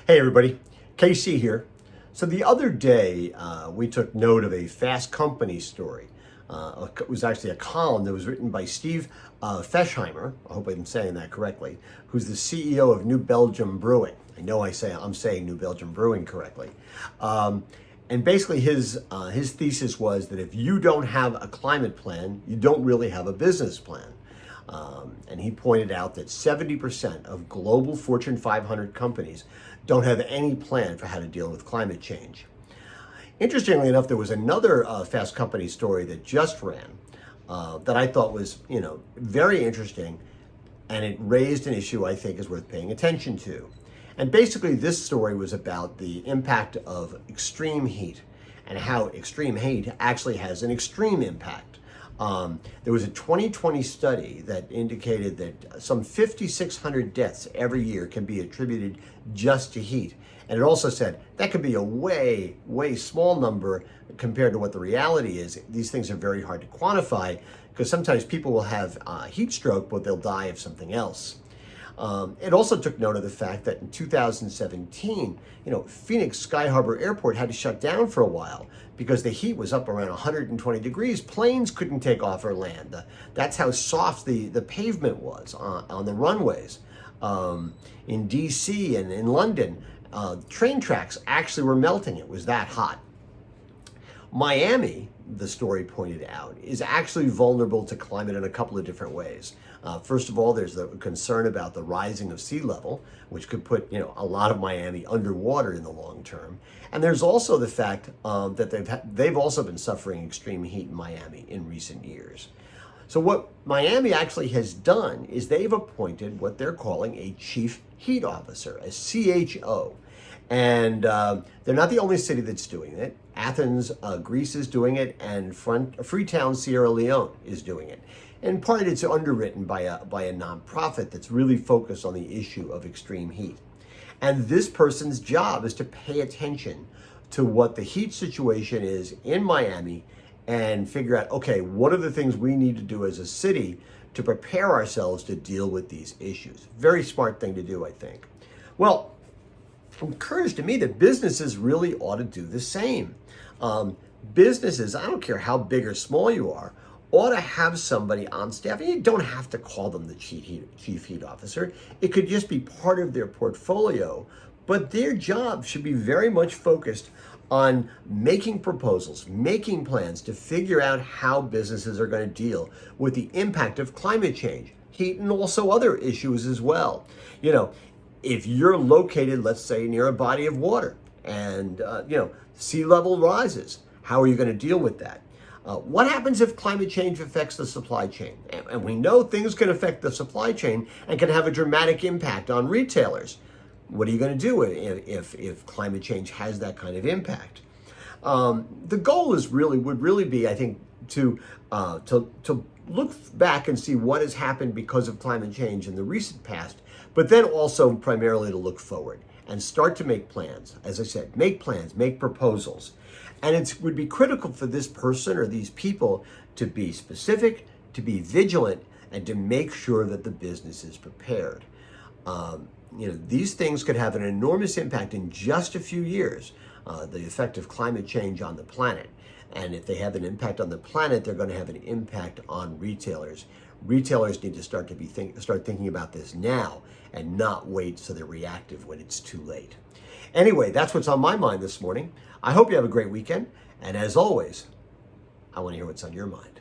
Hey everybody, KC here. So the other day we took note of a Fast Company story. It was actually a column that was written by Steve Fesheimer, I hope I'm saying that correctly, who's the CEO of New Belgium Brewing. I know I'm saying New Belgium Brewing correctly. And basically his thesis was that if you don't have a climate plan, you don't really have a business plan. And he pointed out that 70% of global Fortune 500 companies don't have any plan for how to deal with climate change. Interestingly enough, there was another Fast Company story that just ran that I thought was, very interesting, and it raised an issue I think is worth paying attention to. And basically, this story was about the impact of extreme heat and how extreme heat actually has an extreme impact. There was a 2020 study that indicated that some 5,600 deaths every year can be attributed just to heat. And it also said that could be a way, way small number compared to what the reality is. These things are very hard to quantify because sometimes people will have heat stroke, but they'll die of something else. It also took note of the fact that in 2017, Phoenix Sky Harbor Airport had to shut down for a while because the heat was up around 120 degrees. Planes couldn't take off or land. That's how soft the pavement was on the runways. In DC and in London, train tracks actually were melting. It was that hot. Miami, the story pointed out, is actually vulnerable to climate in a couple of different ways. First of all, there's the concern about the rising of sea level, which could put a lot of Miami underwater in the long term. And there's also the fact that they've also been suffering extreme heat in Miami in recent years. So what Miami actually has done is they've appointed what they're calling a chief heat officer, a CHO. And they're not the only city that's doing it. Athens, Greece is doing it, and Freetown, Sierra Leone is doing it. And part of it's underwritten by a nonprofit that's really focused on the issue of extreme heat. And this person's job is to pay attention to what the heat situation is in Miami and figure out, okay, what are the things we need to do as a city to prepare ourselves to deal with these issues? Very smart thing to do, I think. Well, it occurs to me that businesses really ought to do the same. Businesses, I don't care how big or small you are, ought to have somebody on staff. And you don't have to call them the chief heat officer. It could just be part of their portfolio. But their job should be very much focused on making proposals, making plans to figure out how businesses are going to deal with the impact of climate change, heat, and also other issues as well. If you're located, let's say, near a body of water and, sea level rises, how are you going to deal with that? What happens if climate change affects the supply chain? And we know things can affect the supply chain and can have a dramatic impact on retailers. What are you going to do if climate change has that kind of impact? The goal would really be, I think, to look back and see what has happened because of climate change in the recent past, but then also primarily to look forward and start to make plans. As I said, make plans, make proposals. And it would be critical for this person or these people to be specific, to be vigilant, and to make sure that the business is prepared. These things could have an enormous impact in just a few years, the effect of climate change on the planet. And if they have an impact on the planet, they're going to have an impact on retailers. Retailers need to start thinking about this now and not wait so they're reactive when it's too late. Anyway, that's what's on my mind this morning. I hope you have a great weekend. And as always, I want to hear what's on your mind.